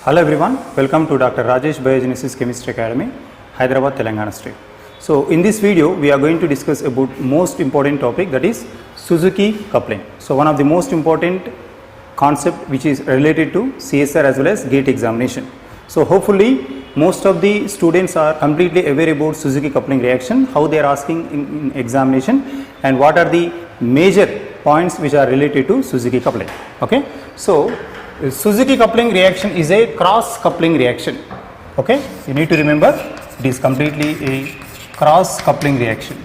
Hello everyone, welcome to Dr. Rajesh Biogenesis Chemistry Academy, Hyderabad, Telangana State. So in this video, we are going to discuss about most important topic, that is Suzuki coupling. So one of the most important concept which is related to CSR as well as GATE examination. So hopefully most of the students are completely aware about Suzuki coupling reaction, how they are asking in examination, and what are the major points which are related to Suzuki coupling. Okay, so Suzuki coupling reaction is a cross coupling reaction. Okay, you need to remember it is completely a cross coupling reaction.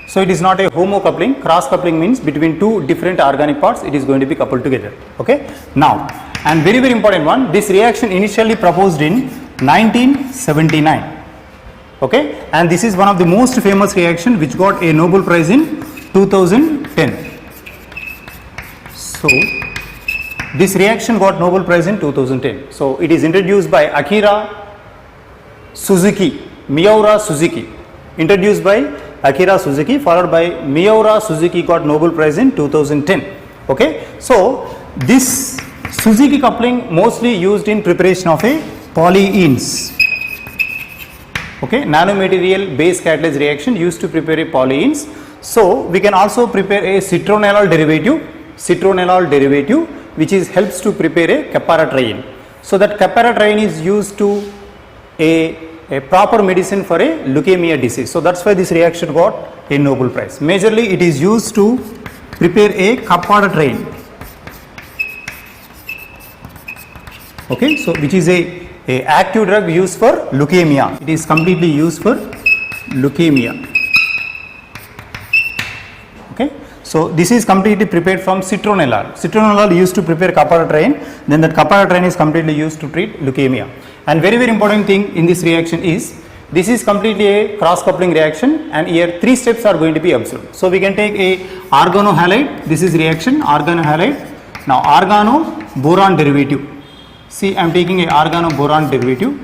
So it is not a homo coupling. Cross coupling means between two different organic parts it is going to be coupled together. Okay, now, and very important one, this reaction initially proposed in 1979. Okay, and this is one of the most famous reaction which got a Nobel Prize in 2010. So this reaction got Nobel Prize in 2010. So it is introduced by Akira Suzuki, Miura Suzuki, introduced by Akira Suzuki, followed by Miura Suzuki, got Nobel Prize in 2010. Okay, so this Suzuki coupling mostly used in preparation of a polyenes. Okay, nanomaterial base catalyzed reaction used to prepare a polyenes. So we can also prepare a citronellol derivative, which is helps to prepare a caparatriene. So that caparatriene is used to a proper medicine for a leukemia disease. So that's why this reaction got a Nobel Prize. Majorly it is used to prepare a caparatriene. Okay, so which is a active drug used for leukemia. It is completely used for leukemia. Okay, so this is completely prepared from citronellol. Citronellol used to prepare caparatriene, then that caparatriene is completely used to treat leukemia. And very important thing in this reaction is, this is completely a cross coupling reaction, and here three steps are going to be observed. So we can take a organohalide, this is reaction organohalide. Now organo-boron derivative. See, I am taking a organo-boron derivative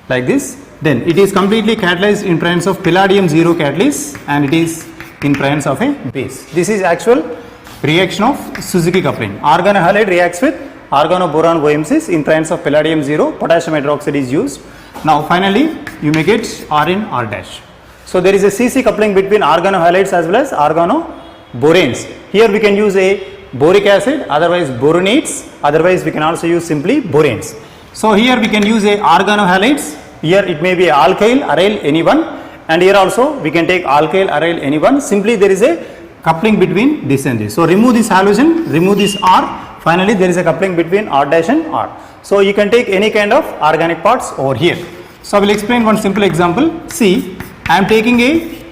like this. Then it is completely catalyzed in presence of palladium 0 catalyst, and it is in presence of a base. This is actual reaction of Suzuki coupling. Organohalide reacts with organo-boron OMCs in presence of palladium 0, potassium hydroxide is used. Now finally you may get Rn R dash. So there is a CC coupling between organohalides as well as organoboranes. Here we can use a boric acid, otherwise boronates, otherwise we can also use simply boranes. So here we can use a organohalides. Here it may be a alkyl, aryl, any one. And here also we can take alkyl, aryl, any one. Simply there is a coupling between this and this. So remove this halogen, remove this R. Finally there is a coupling between R dash and R. So you can take any kind of organic parts over here. So I will explain one simple example. See, I am taking a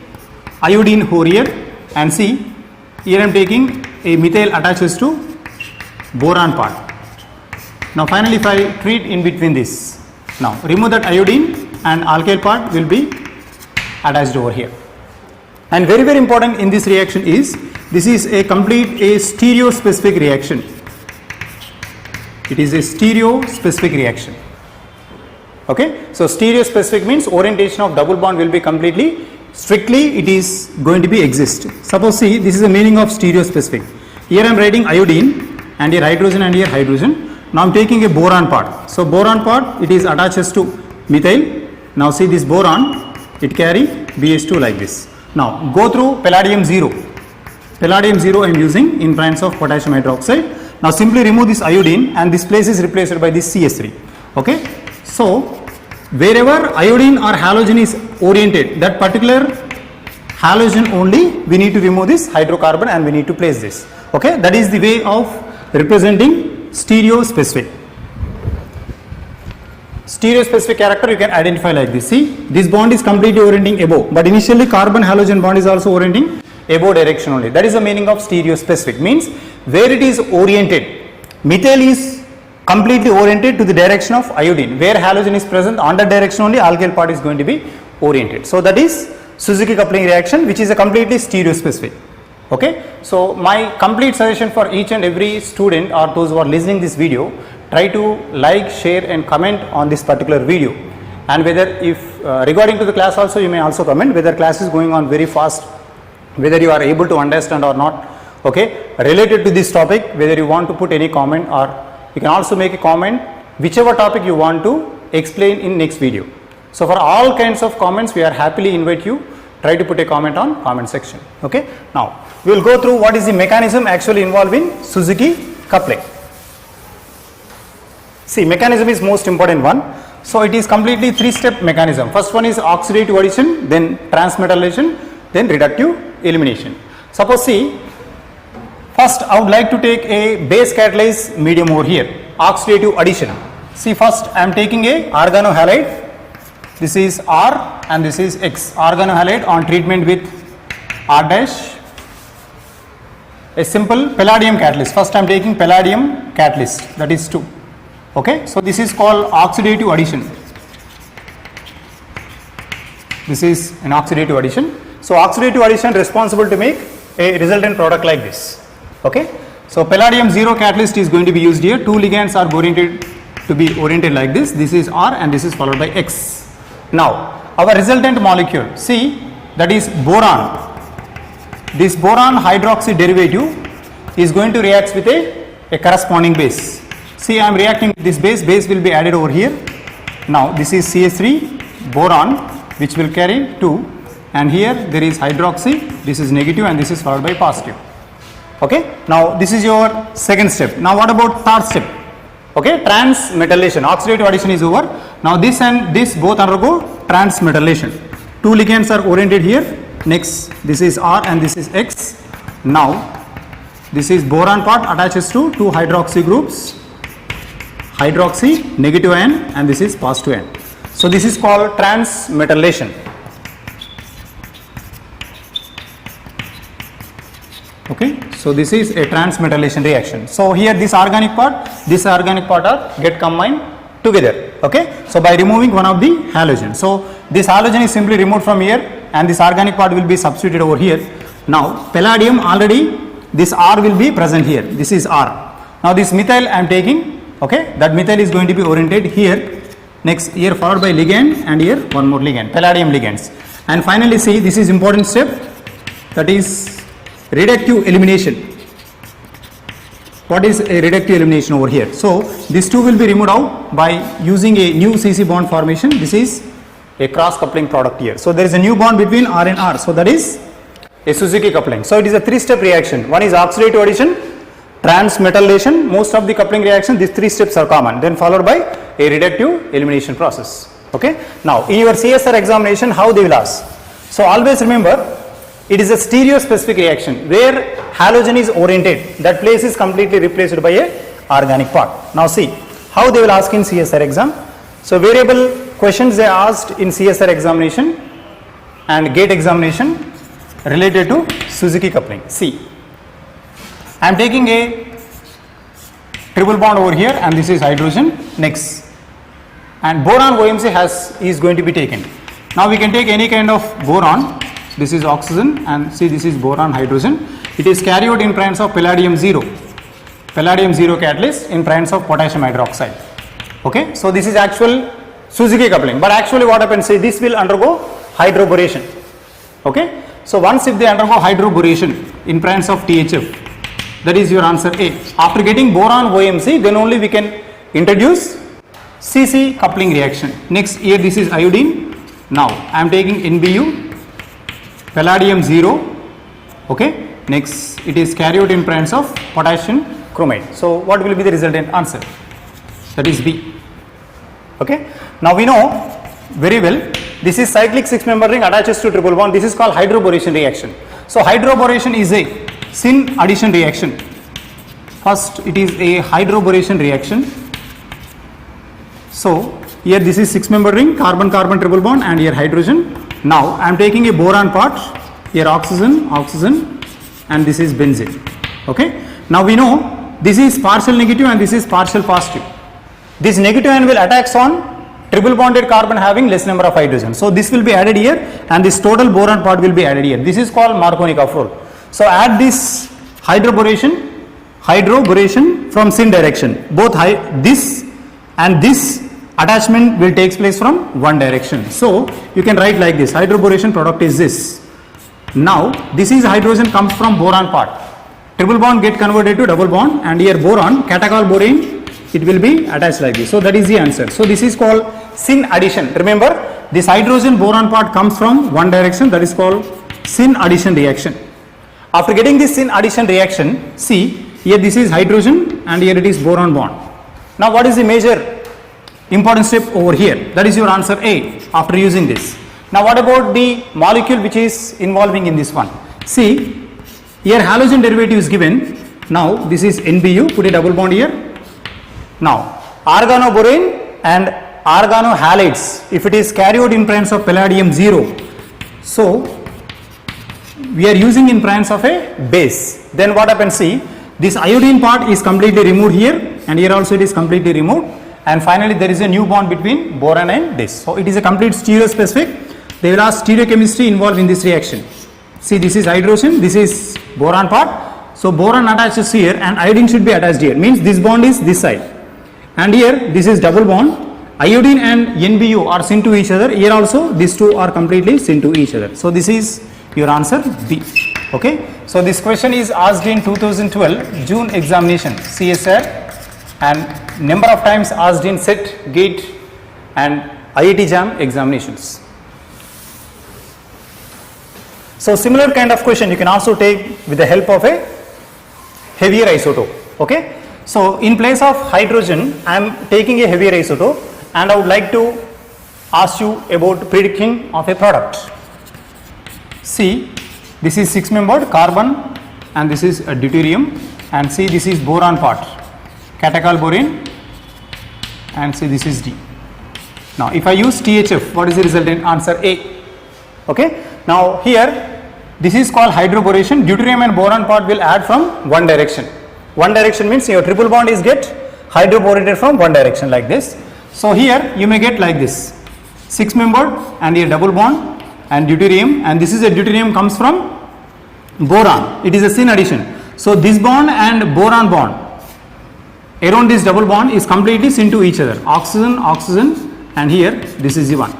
iodine over here, and see, here I am taking a methyl attaches to boron part. Now finally if I treat in between this, now remove that iodine and alkyl part will be attached over here. And very important in this reaction is, this is a complete a stereospecific reaction. It is a stereospecific reaction. Okay, so stereospecific means orientation of double bond will be completely strictly it is going to be exist. Suppose see, this is the meaning of stereospecific. Here I am writing iodine, and here hydrogen, and here hydrogen. Now I am taking a boron part. So boron part, it is attaches to methyl. Now see this boron, it carry BH2 like this. Now go through palladium 0. Palladium 0 I am using in presence of potassium hydroxide. Now simply remove this iodine, and this place is replaced by this CS3. Okay, so wherever iodine or halogen is oriented, that particular halogen only we need to remove this hydrocarbon and we need to place this. Okay, that is the way of representing stereospecific. Stereospecific character you can identify like this. See, this bond is completely orienting above, but initially carbon halogen bond is also orienting above direction only. That is the meaning of stereospecific. Means where it is oriented, methyl is completely oriented to the direction of iodine. Where halogen is present, on that direction only alkyl part is going to be oriented. So that is Suzuki coupling reaction, which is a completely stereospecific. Okay, so my complete suggestion for each and every student or those who are listening this video, try to like, share and comment on this particular video. And whether if regarding to the class also, you may also comment whether class is going on very fast, whether you are able to understand or not. Okay, related to this topic, whether you want to put any comment or You can also make a comment whichever topic you want to explain in next video. So for all kinds of comments, we are happily invite you. Try to put a comment on comment section. Okay. Now we will go through what is the mechanism actually involved in Suzuki coupling. See, mechanism is most important one. So it is completely three-step mechanism. First one is oxidative addition, then transmetallation, then reductive elimination. Suppose see, first I would like to take a base catalyzed medium over here, oxidative addition. See, first I am taking a organohalide. This is R and this is X. Organohalide on treatment with R dash. A simple palladium catalyst. First I am taking palladium catalyst, that is 2. Okay, so this is called oxidative addition. This is an oxidative addition. So oxidative addition responsible to make a resultant product like this. Okay, so palladium 0 catalyst is going to be used here. 2 ligands are oriented like this. This is R and this is followed by X. Now our resultant molecule, see, that is boron. This boron hydroxy derivative is going to react with a corresponding base. See, I am reacting with this base will be added over here. Now this is CH3 boron, which will carry 2, and here there is hydroxy, this is negative and this is followed by positive. Okay, now this is your second step. Now what about third step? Okay, transmetallation. Oxidative addition is over. Now this and this both undergo transmetallation. 2 ligands are oriented here. Next, this is R and this is X. Now this is boron part attaches to 2 hydroxy groups. Hydroxy, negative ion, and this is positive ion. So this is called transmetallation. Okay, so this is a transmetallation reaction. So here this organic part are get combined together. Okay, so by removing one of the halogen. So this halogen is simply removed from here and this organic part will be substituted over here. Now palladium already this R will be present here. This is R. Now this methyl I am taking. Okay, that methyl is going to be oriented here. Next here followed by ligand and here one more ligand, palladium ligands. And finally see, this is important step, that is reductive elimination. What is a reductive elimination over here? So these two will be removed out by using a new CC bond formation. This is a cross coupling product here. So there is a new bond between R and R. So that is a Suzuki coupling. So it is a 3-step reaction. One is oxidative addition, transmetallation. Most of the coupling reaction, these 3 steps are common, then followed by a reductive elimination process. Okay. Now in your CSR examination, how they will ask? So always remember, it is a stereo specific reaction where halogen is oriented. That place is completely replaced by a organic part. Now see how they will ask in CSR exam. So variable questions they asked in CSR examination and GATE examination related to Suzuki coupling. See, I am taking a triple bond over here and this is hydrogen. Next, and boron OMC is going to be taken. Now we can take any kind of boron. This is oxygen and see, this is boron hydrogen. It is carried in presence of palladium 0 catalyst in presence of potassium hydroxide. Okay, so this is actual Suzuki coupling, but actually what happens, say this will undergo hydroboration. Okay, so once if they undergo hydroboration in presence of THF, that is your answer A. After getting boron OMC, then only we can introduce CC coupling reaction. Next here this is iodine. Now I am taking NBU, palladium 0. Okay, next it is carried in presence of potassium chromate. So what will be the resultant answer? That is B. Okay, now we know very well this is cyclic 6-member ring attaches to triple bond. This is called hydroboration reaction. So hydroboration is a syn addition reaction. First it is a hydroboration reaction. So here this is 6-member ring, carbon carbon triple bond and here hydrogen. Now I am taking a boron part, here oxygen and this is benzene. Okay, now we know this is partial negative and this is partial positive. This negative ion will attach on triple bonded carbon having less number of hydrogen. So this will be added here and this total boron part will be added here. This is called Markovnikov rule. So add this hydroboration from syn direction. Both this and this attachment will take place from one direction. So you can write like this, hydroboration product is this. Now this is hydrogen comes from boron part. Triple bond get converted to double bond and here boron, catechol borane it will be attached like this. So that is the answer. So this is called syn addition. Remember, this hydrogen boron part comes from one direction, that is called syn addition reaction. After getting this syn addition reaction, see here this is hydrogen and here it is boron bond. Now what is the major important step over here? That is your answer A after using this. Now what about the molecule which is involving in this one? See here halogen derivative is given. Now this is NBU, put a double bond here. Now organoborane and organohalides, if it is carried in presence of palladium 0, so we are using in presence of a base. Then what happens, see this iodine part is completely removed here and here also it is completely removed, and finally there is a new bond between boron and this. So it is a complete stereospecific. They will ask stereochemistry involved in this reaction. See this is hydrogen, this is boron part. So boron attaches here and iodine should be attached here, means this bond is this side, and here this is double bond. Iodine and NBU are syn to each other. Here also these two are completely syn to each other. So this is your answer B. Okay. So this question is asked in 2012 June examination CSR, and number of times asked in SET, GATE and IIT JAM examinations. So similar kind of question you can also take with the help of a heavier isotope. Okay. So in place of hydrogen I am taking a heavier isotope and I would like to ask you about predicting of a product. See this is 6-membered carbon and this is a deuterium, and see this is boron part, catechol-borane, and see this is D. Now if I use THF, what is the resultant answer? A. Okay. Now here this is called hydroboration. Deuterium and boron part will add from one direction. One direction means your triple bond is get hydroborated from one direction like this. So here you may get like this 6-membered and here double bond and deuterium, and this is a deuterium comes from boron. It is a syn addition. So this bond and boron bond around this double bond is completely syn to each other. Oxygen, oxygen, and here this is the one.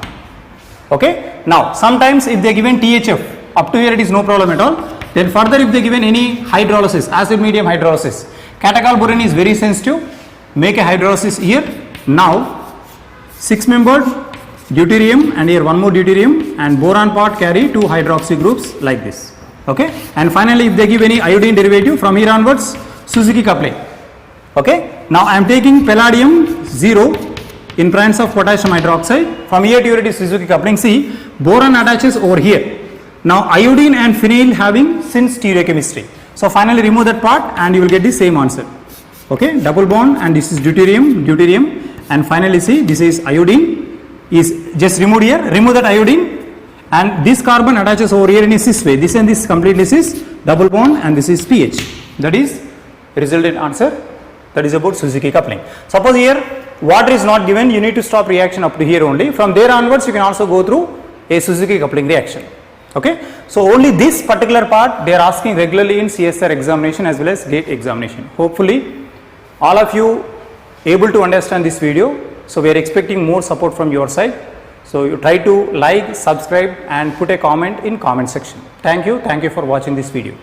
Okay. Now sometimes if they are given THF, up to here it is no problem at all. Then further if they are given any hydrolysis, acid medium hydrolysis, catechol-borane is very sensitive. Make a hydrolysis here. Now 6-membered deuterium and here one more deuterium, and boron part carry 2 hydroxy groups like this. Okay. And finally if they give any iodine derivative, from here onwards Suzuki coupling. Okay. Now I am taking palladium 0 in presence of potassium hydroxide. From here to here it is Suzuki coupling. See boron attaches over here. Now iodine and phenyl having syn stereochemistry. So finally remove that part and you will get the same answer. Okay. Double bond and this is deuterium, deuterium, and finally see this is iodine is just removed here. Remove that iodine and this carbon attaches over here in a cis way. This and this completely cis, double bond, and this is pH. That is resultant answer. That is about Suzuki coupling. Suppose here water is not given, you need to stop reaction up to here only. From there onwards you can also go through a Suzuki coupling reaction. Okay. So only this particular part they are asking regularly in CSR examination as well as GATE examination. Hopefully all of you able to understand this video. So we are expecting more support from your side. So you try to like, subscribe and put a comment in comment section. Thank you for watching this video.